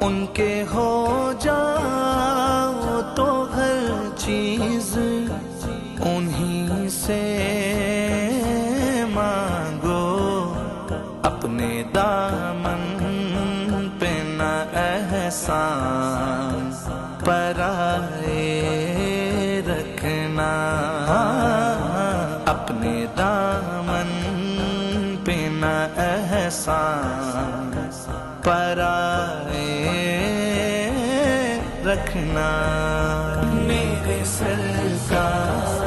उनके हो जाओ तो हर चीज उन्हीं से मांगो, अपने दामन पे न एहसान पराए रखना, अपने दामन पे न एहसान पराए रखना। मेरे सरकार